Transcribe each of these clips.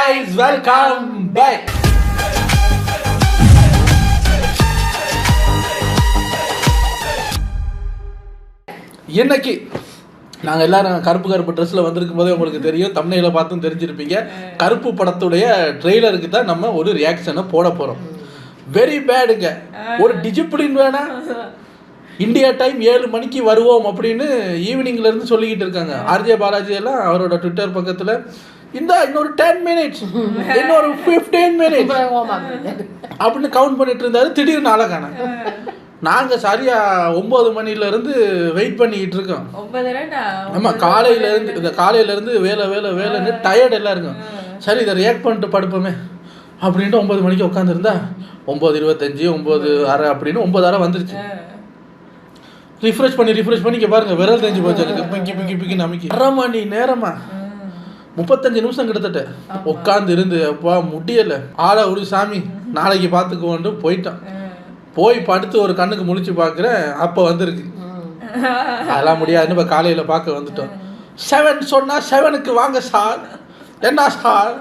guys, welcome back. இன்னைக்கு நாங்கள் எல்லாரும் கருப்பு ட்ரெஸ்ஸில் வந்திருக்கும் போதே உங்களுக்கு தெரியும், தம்ப்நெயில பார்த்தும் தெரிஞ்சிருப்பீங்க. கருப்பு படத்துடைய ட்ரெய்லருக்கு தான் நம்ம ஒரு ரியாக்ஷனை போட போகிறோம். வெரி பேடுங்க, ஒரு டிசிப்ளின் வேணா. இந்தியா டைம் 7 மணிக்கு வருவோம் அப்படின்னு ஈவினிங்லேருந்து சொல்லிக்கிட்டு இருக்காங்க. ஆர்ஜே பாலாஜி எல்லாம் அவரோட ட்விட்டர் பக்கத்தில் இன்னொரு 10 minutes, இன்னொரு 15 minutes அப்படின்னு கவுண்ட் பண்ணிட்டு இருந்தாரு. திடீர்னு ஆளக்கான நாங்கள் சரியாக 9 மணிலேருந்து வெயிட் பண்ணிக்கிட்டு இருக்கோம். ஆமாம், காலையிலேருந்து வேலைன்னு டயர்டு எல்லாம் இருக்கும். சரி, இதை ரியாக்ட் பண்ணிட்டு படுப்போமே அப்படின்ட்டு 9 மணிக்கு உட்காந்துருந்தா 9:25, 9:30 அப்படின்னு 9:30 வந்துருச்சு. ரிஃப்ரெஷ் பண்ணி இங்கே பாருங்கள், விரல் தெரிஞ்சு போச்சு எனக்கு. பிக்கி நமக்கு 1/2 மணி நேரமா 35 நிமிஷம் கிட்டத்தட்ட உட்காந்து இருந்து அப்பா முடியலை. ஆளை ஒரு சாமி நாளைக்கு பார்த்துக்குவோன்ட்டு போயிட்டான். போய் படுத்து ஒரு கண்ணுக்கு முழிச்சு பார்க்குறேன், அப்போ வந்திருக்கு. அதெல்லாம் முடியாதுன்னு இப்போ காலையில் பார்க்க வந்துட்டோம். 7 சொன்னால் 7க்கு வாங்க சார். என்ன சார்,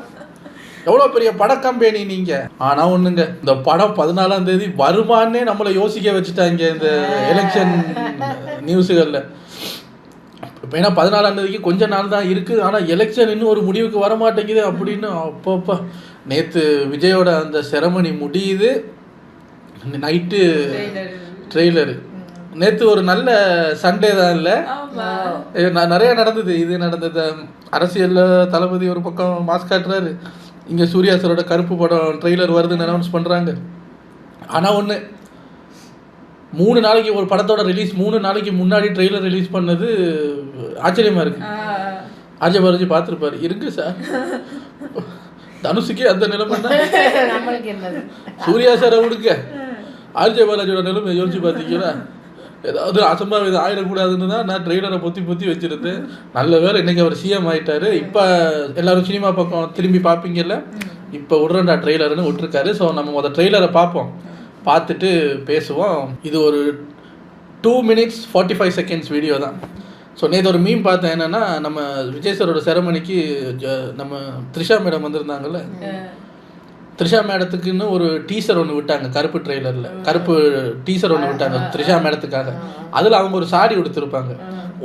எவ்வளோ பெரிய பட கம்பெனி நீங்கள். ஆனால் ஒன்றுங்க, இந்த படம் 14ஆம் தேதி வருமானே நம்மளை யோசிக்க வச்சுட்டாங்க இந்த எலெக்ஷன் நியூஸுகளில். இப்போ ஏன்னா 14ஆம் தேதிக்கு கொஞ்ச நாள் தான் இருக்குது, ஆனால் எலெக்ஷன் இன்னும் ஒரு முடிவுக்கு வர மாட்டேங்குது அப்படின்னு. அப்பப்போ நேற்று விஜயோட அந்த செரமனி முடியுது, நைட்டு ட்ரெய்லரு. நேற்று ஒரு நல்ல சண்டே தான் இல்லை, நிறைய நடந்தது. இது நடந்தது அரசியலில் தளபதி ஒரு பக்கம் மாஸ் காட்டுறாரு, இங்கே சூர்யா சாரோட கருப்பு படம் ட்ரெய்லர் வருதுன்னு அனௌன்ஸ் பண்ணுறாங்க. ஆனால் ஒன்று, 3 நாளைக்கு ஒரு படத்தோட ரிலீஸ் 3 நாளைக்கு முன்னாடி ட்ரெய்லர் ரிலீஸ் பண்ணது ஆச்சரியமாக இருக்குது. ஆர்ஜே பாலாஜி பார்த்துருப்பாரு. இருக்கு சார், தனுஷுக்கே அந்த நிலைமை தான், சூர்யா சாரை விடுக்க ஆர்ஜே பாலாஜியோட நிலைமை யோசிச்சு பார்த்தீங்களா? ஏதாவது அசம்பாவிதம் ஆயிடக்கூடாதுன்னு தான் நான் ட்ரெய்லரை பொத்தி வச்சுருந்தேன். நல்ல வேலை இன்றைக்கி அவர் சிஎம் ஆகிட்டாரு. இப்போ எல்லோரும் சினிமா பக்கம் திரும்பி பார்ப்பீங்கல்ல, இப்போ விட்றண்டா ட்ரெய்லர்னு விட்டுருக்காரு. ஸோ நம்ம ட்ரெய்லரை பார்ப்போம், பார்த்துட்டு பேசுவோம். இது ஒரு 2 minutes 45 seconds வீடியோ தான். ஸோ நேற்று ஒரு மீம் பார்த்தேன். என்னென்னா, நம்ம விஜய் சாரோட செரமனிக்கு நம்ம த்ரிஷா மேடம் வந்திருந்தாங்கல்ல, த்ரிஷா மேடத்துக்குன்னு ஒரு டீசர் ஒன்று விட்டாங்க. கருப்பு ட்ரெய்லரில் கருப்பு டீசர் ஒன்று விட்டாங்க த்ரிஷா மேடத்துக்காக. அதில் அவங்க ஒரு சாரி கொடுத்துருப்பாங்க,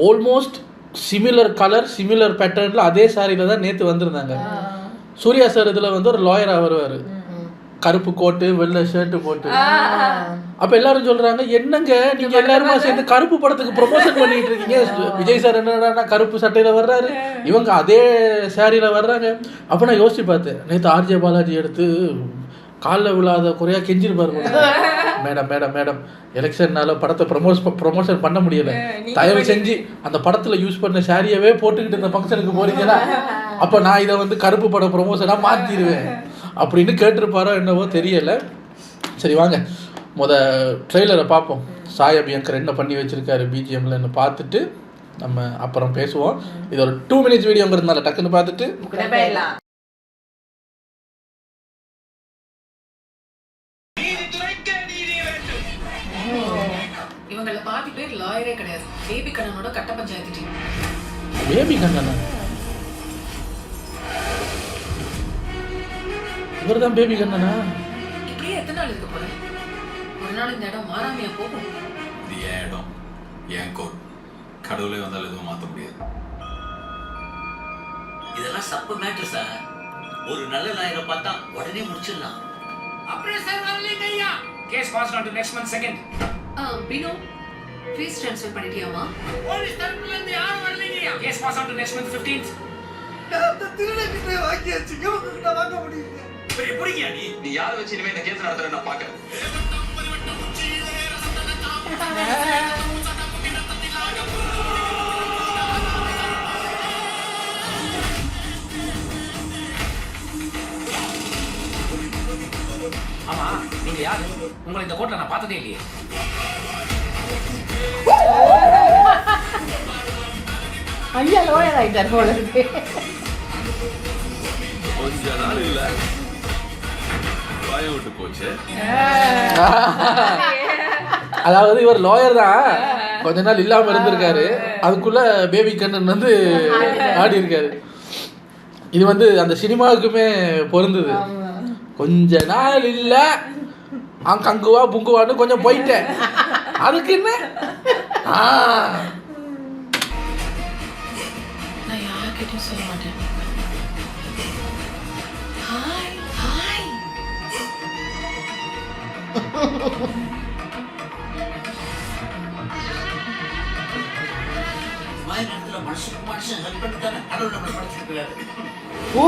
ஆல்மோஸ்ட் சிமிலர் கலர் சிமிலர் பேட்டர்னில். அதே சாரியில் தான் நேற்று வந்திருந்தாங்க. சூர்யா சார் இதில் ஒரு லாயராக வருவார், கருப்பு கோட்டு வெள்ளை ஷர்ட்டு போட்டு. அப்போ எல்லாரும் சொல்கிறாங்க, என்னங்க நீங்கள் எல்லாருமா சேர்ந்து கருப்பு படத்துக்கு ப்ரொமோஷன் பண்ணிட்டு இருக்கீங்க. விஜய் சார் என்னடா கருப்பு சட்டையில் வர்றாரு, இவங்க அதே சாரியில் வர்றாங்க. அப்போ நான் யோசிச்சு பார்த்தேன், நேற்று ஆர்ஜே பாலாஜி எடுத்து காலில் விழாத குறையாக கெஞ்சிருப்பாரு. மேடம் எலெக்ஷன்னால படத்தை ப்ரொமோஷன் பண்ண முடியலை, தயவு செஞ்சு அந்த படத்தில் யூஸ் பண்ண சாரியவே போட்டுக்கிட்டு இந்த ஃபங்க்ஷனுக்கு போறீங்களா, அப்போ நான் இதை கருப்பு படம் ப்ரொமோஷனாக மாற்றிடுவேன் அப்படின்னு கேட்டிருப்பாரோ என்னவோ தெரியலை. சரி வாங்க ட்ரெய்லரை பார்ப்போம். சாய் அபியங்கர் என்ன பண்ணி வச்சிருக்காரு பிஜிஎம்லன்னு பார்த்துட்டு நம்ம அப்புறம் பேசுவோம். இது ஒரு 2 minutes வீடியோங்கிறதுனால டக்குன்னு பார்த்துட்டு இவங்கள பாதி பேர் லாயரே கிடையாது. பேபி கண்ணனோட கட்ட பஞ்சாயத்து டீம். பேபி கண்ணனா? இவர்தான் பேபி கண்ணனா? இப்படியே எத்தனை நாள் இருக்க போறேன்? ஒரு நாள் இந்த இடம் மாறாமையா போகும். இது என் இடம், என் கோட். கடவுளே வந்தால் எதுவும் மாற்ற முடியாது. இதெல்லாம் சப்பு மேட்ரு சார். ஒரு நல்ல லாயரை பார்த்தா உடனே முடிச்சிடலாம். அப்படியே சார் வரலீங்க ஐயா. Case pass on to next month second. பினோ ஃபீஸ் ட்ரான்ஸ்ஃபர் பண்ணிட்டியாமா? போலீஸ் தரப்புல இருந்து யாரும் வரலீங்க ஐயா. Case pass on to next month 15th. அந்த திருடக்கிட்ட வாங்கியாச்சு, இவங்க வாங்க முடியல. இப்படி எப்படிங்க நீ யாரை வச்சு இனிமே இந்த கேஸ் நடத்துற நான் பார்க்கறேன். ஆமா, நீங்க யாரு? உங்களை இந்த கோட்ல நான் பார்த்ததே இல்லையே. ஐயா லோயர் ஆயிட்டார் போல இருக்கு. கொஞ்ச நாள் இல்ல பயம் விட்டு போச்சு. அதாவது இவர் லாயர் தான், கொஞ்ச நாள் இல்லாமல் இருந்திருக்காரு. அதுக்குள்ள பேபி கண்ணன் ஆடி இருக்காரு. இது வந்து அந்த சினிமாவுக்குமே பொருந்தது. கொஞ்ச நாள் இல்லை அங்குவா புங்குவான்னு கொஞ்சம் போயிட்டேன், அதுக்கு என்ன. நான் யார்கிட்டயும் சொல்ல மாட்டேன். Hi hi. மனுஷன் ஹெல்ப் பண்ணி தானே கடவுள் நம்மளை படைச்சிருக்கிறாரு. ஓ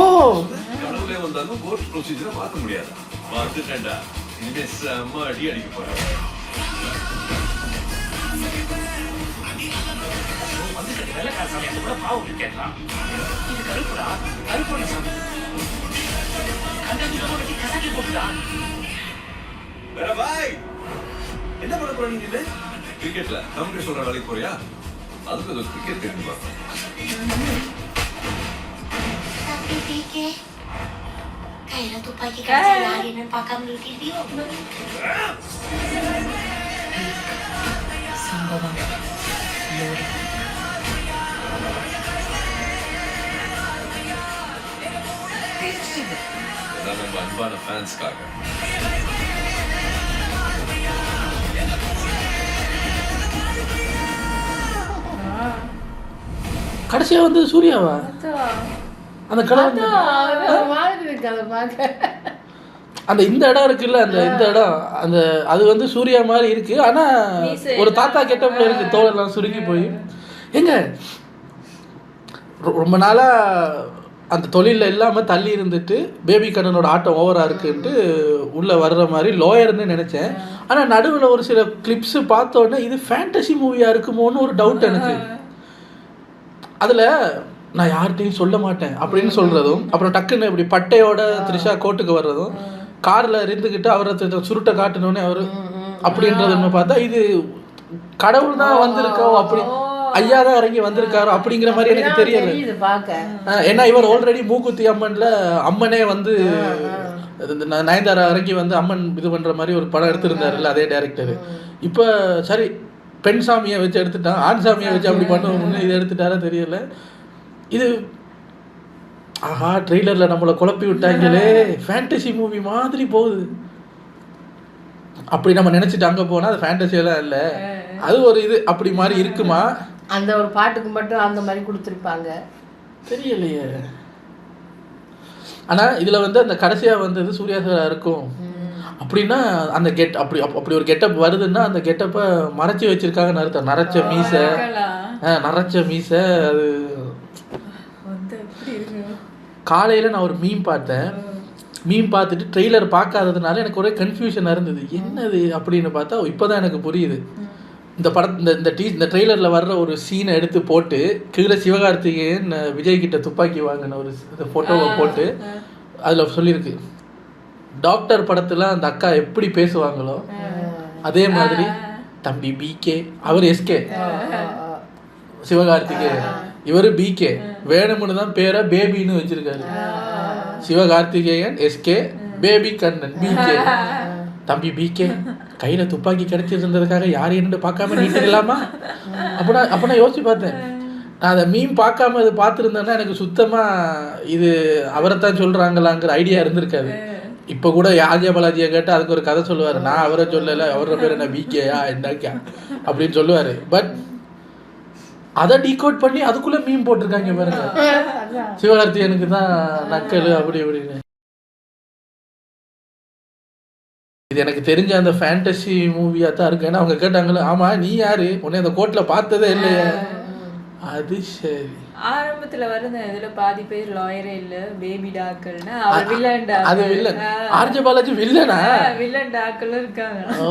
கடவுளே வந்தாலும் கோர்ட் ப்ரொசீஜரை பார்க்க முடியாது. பார்த்துட்டேன்டா, இனிமே செம்ம அடி அடிக்க போறேன். வந்து கட்டி வெள்ளக்கார சாமி அந்த கூட பாவம் கேட்கலாம். இது கருப்புடா, கருப்பொண்ணு சாமி. கண்டாச்சி போட்டு கசாக்கி போட்டுடா. வேற பாய், என்ன பண்ண போற நீங்க? கிரிக்கெட்ல தமிழ் சொல்ற வேலைக்கு போறியா? அதுக்கு அது கிரிக்கெட் தெரியுமா? Tapi fikir kailan tu pagi kan lagi nan pakam di video. சம்பவம் லோரி. அதான் நம்ம அன்பான ஃபேன்ஸ்க்காக. கடைசியா வந்து சூர்யாவா அந்த கடை வந்து மாதிரி இருக்கு அதை பார்க்க. அந்த இந்த இடம் இருக்குல்ல, அந்த இந்த இடம் அந்த அது வந்து சூர்யா மாதிரி இருக்கு. ஆனா ஒரு தாத்தா கெட்டப்ல இருக்கு, தோலெல்லாம் சுருங்கி போய். எங்க ரொம்ப நாளா அந்த தொழிலில் இல்லாமல் தள்ளி இருந்துட்டு பேபி கண்ணனோட ஆட்டம் ஓவராக இருக்குன்ட்டு உள்ளே வர்ற மாதிரி லோயர்னு நினச்சேன். ஆனால் நடுவில் ஒரு சில கிளிப்ஸு பார்த்தோன்னே இது ஃபேண்டசி மூவியாக இருக்குமோன்னு ஒரு டவுட் எனக்கு. அதில் நான் யார்கிட்டையும் சொல்ல மாட்டேன் அப்படின்னு சொல்கிறதும், அப்புறம் டக்குன்னு இப்படி பட்டையோட த்ரிஷா கோர்ட்டுக்கு வர்றதும், காரில் இருந்துக்கிட்டு அவரை சுருட்டை காட்டினோடனே அவர் அப்படின்றதுன்னு பார்த்தா இது கடவுள் தான் வந்திருக்கோம், அப்படி ஐயா தான் இறங்கி வந்திருக்காரு அப்படிங்கிற மாதிரி எனக்கு தெரியல. ஏன்னா இவர் ஆல்ரெடி மூக்குத்தி அம்மன்ல அம்மனே வந்து நயன்தாரா இறங்கி வந்து அம்மன் இது பண்ற மாதிரி ஒரு படம் எடுத்திருந்தாருல்ல அதே டைரக்டர். இப்போ சரி பெண் சாமியை வச்சு எடுத்துட்டான், ஆண் சாமியை வச்சு அப்படி பண்ணுவோம்னு இதை எடுத்துட்டாரா தெரியல. இது ஆஹா ட்ரெய்லர்ல நம்மளை குழப்பி விட்டாங்களே, ஃபேண்டசி மூவி மாதிரி போகுது. அப்படி நம்ம நினைச்சிட்டு அங்கே போனால் அது ஃபேண்டசியெல்லாம் இல்லை, அது ஒரு இது அப்படி மாதிரி இருக்குமா? அந்த ஒரு பாட்டுக்கு மட்டும் அந்த மாதிரி கொடுத்துருப்பாங்க, தெரியலையே. ஆனால் இதில் வந்து அந்த கடைசியாக வந்தது சூர்யா சாரா இருக்கும் அப்படின்னா அந்த அப்படி ஒரு கெட்டப் வருதுன்னா அந்த கெட்டப்பை மறைச்சி வச்சிருக்காங்கன்னு அர்த்தம். நரைச்ச மீசை அது. காலையில் நான் ஒரு மீம் பார்த்தேன், மீம் பார்த்துட்டு ட்ரெய்லர் பார்க்காததுனால எனக்கு ஒரே கன்ஃபியூஷனாக இருந்தது, என்னது அப்படின்னு பார்த்தா இப்போ தான் எனக்கு புரியுது. இந்த இந்த ட்ரெய்லரில் வர்ற ஒரு சீனை எடுத்து போட்டு கீழே சிவகார்த்திகேயன் விஜய்கிட்ட துப்பாக்கி வாங்கின ஒரு ஃபோட்டோவை போட்டு அதில் சொல்லியிருக்கு, டாக்டர் படத்தில் அந்த அக்கா எப்படி பேசுவாங்களோ அதே மாதிரி தம்பி பிகே, அவர் எஸ்கே, சிவகார்த்திகேயன் இவர் பிகே, வேணும்னு தான் பேரை பேபின்னு வச்சிருக்காரு. Sivakarthikeyan SK, Baby Kannan PK. தம்பி பிகே கையில் துப்பாக்கி கிடைச்சிருந்ததுக்காக யார் என்னன்னு பார்க்காம நீட்டுக்கலாமா? அப்படின்னா யோசிச்சு பார்த்தேன். நான் அதை மீன் பார்க்காம அது பார்த்துருந்தேன்னா எனக்கு சுத்தமாக இது அவரைத்தான் சொல்கிறாங்களாங்கிற ஐடியா இருந்திருக்காது. இப்போ கூட ஆர்ஜே பாலாஜியை கேட்டால் அதுக்கு ஒரு கதை சொல்லுவார், நான் அவரை சொல்லலை, அவரோட பேர் என்ன பிகேயா என்னக்கா அப்படின்னு சொல்லுவார். பட் அதை டீகோட் பண்ணி அதுக்குள்ளே மீன் போட்டிருக்காங்க பாருங்க, சிவகார்த்திகேயனுக்கு தான் நக்கல் அப்படி இப்படின்னு. இது எனக்கு தெரிஞ்ச அந்த ஃபேண்டசி மூவியாக தான் இருக்கு. ஏன்னா அவங்க கேட்டாங்களே, ஆமாம் நீ யாரு, உன்னை அந்த கோர்ட்டில் பார்த்ததே இல்லையா? அது சரி, ஆரம்பத்துல வருது இதுல பாதி பேர் லாயரே இல்ல, பேபி டாக்கல்னா அவர் வில்லன் டாக்கல். அது வில்லன், ஆர்ஜே பாலாஜி வில்லனா? வில்லன் டாக்கல் இருக்காங்க. ஓ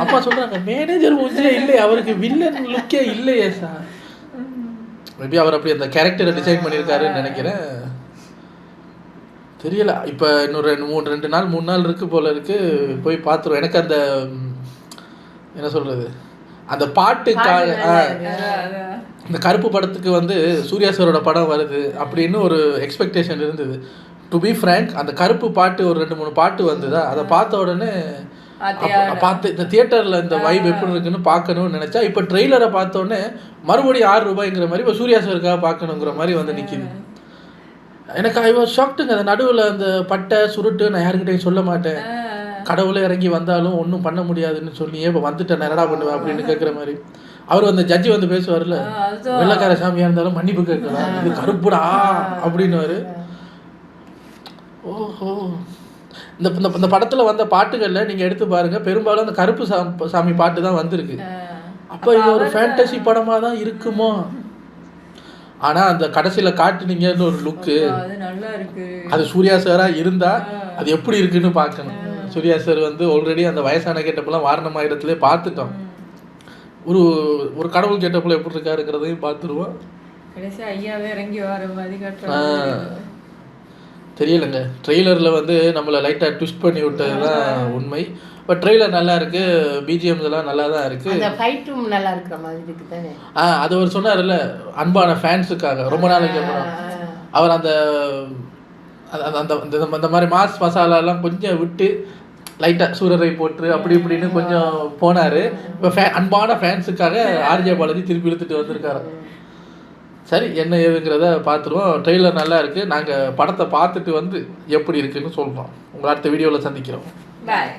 அப்பா சொல்றாங்க மேனேஜர் மூஞ்சியே இல்லை, அவருக்கு வில்லன் லுக்கே இல்லையே சார். மேபி அவர் அப்படி அந்த கேரக்டரை டிசைன் பண்ணியிருக்காருன்னு நினைக்கிறேன், தெரியல. இப்போ இன்னொரு 2 நாள் 3 நாள் இருக்கு போல இருக்கு, போய் பார்த்துருவோம். எனக்கு அந்த என்ன சொல்றது, அந்த பாட்டுக்காக இந்த கருப்பு படத்துக்கு வந்து சூர்யா சாரோட படம் வருது அப்படின்னு ஒரு எக்ஸ்பெக்டேஷன் இருந்தது. டு பி ஃப்ரேங்க், அந்த கருப்பு பாட்டு ஒரு 2-3 பாட்டு வந்ததா, அதை பார்த்த உடனே பார்த்து இந்த தியேட்டரில் இந்த வைப் எப்படி இருக்குன்னு பார்க்கணும்னு நினச்சா இப்போ ட்ரெய்லரை பார்த்தோன்னே மறுபடியும் ₹6ங்கிற மாதிரி இப்போ சூர்யா சாருக்காக பார்க்கணுங்கிற மாதிரி வந்து நிற்கிது. எனக்கு ஐ வாஸ் ஷாக்டுங்க. அந்த நடுவில் அந்த பட்டை சுருட்டு நான் யாருக்கிட்டையும் சொல்ல மாட்டேன், கடவுளே இறங்கி வந்தாலும் ஒன்றும் பண்ண முடியாதுன்னு சொல்லி இப்போ வந்துட்டேன் என்னடா பண்ணுவேன் அப்படின்னு கேட்குற மாதிரி. அவர் அந்த ஜட்ஜி வந்து பேசுவார்ல, வெள்ளக்கார சாமியாக இருந்தாலும் மன்னிப்பு கேட்கலாம், இது கருப்புடா அப்படின்னுவாரு. ஓஹோ, இந்த இந்த படத்தில் வந்த பாட்டுகளில் நீங்கள் எடுத்து பாருங்கள், பெரும்பாலும் அந்த கருப்பு சாமி பாட்டு தான் வந்திருக்கு. அப்போ இது ஒரு ஃபேண்டசி படமாக தான் இருக்குமோ? ஆனால் அந்த கடைசியில் காட்டுனீங்கன்னு ஒரு லுக்கு, அது சூர்யா சாராக இருந்தால் அது எப்படி இருக்குன்னு பார்க்கணும். சூர்யா சார் வந்து ஆல்ரெடி அந்த வயசான கேட்டப்பெல்லாம் வாரணமாயிரத்துலேயே பார்த்துட்டோம். ஒரு ஒரு கடவுள் கேட்டப்பெல்லாம் எப்படி இருக்காருங்கிறதையும் பார்த்துருவோம். தெரியலைங்க, ட்ரெய்லரில் வந்து நம்மளை லைட்டாக ட்விஸ்ட் பண்ணி விட்டது தான் உண்மை. பட் ட்ரெய்லர் நல்லா இருக்கு, பிஜிஎம்ஸ் எல்லாம் நல்லா தான் இருக்கு, நல்லா இருக்கிற மாதிரி இருக்கு தானே. அது அவர் சொன்னார்ல, அன்பான ஃபேன்ஸுக்காக ரொம்ப நாளைக்கு அப்புறம் அவர் அந்த அந்த மாதிரி மாஸ் மசாலாலாம் கொஞ்சம் விட்டு லைட்டாக சூரரை போட்டு அப்படி இப்படின்னு கொஞ்சம் போனார். இப்போ அன்பான ஃபேன்ஸுக்காக ஆர்ஜே பாலாஜி திருப்பி இழுத்துட்டு வந்திருக்காரு. சரி, என்ன ஏதுங்கிறத பார்த்துருவோம். ட்ரெய்லர் நல்லா இருக்குது. நாங்கள் படத்தை பார்த்துட்டு வந்து எப்படி இருக்குன்னு சொல்கிறோம். உங்களை அடுத்த வீடியோவில் சந்திக்கிறோம். பாய்.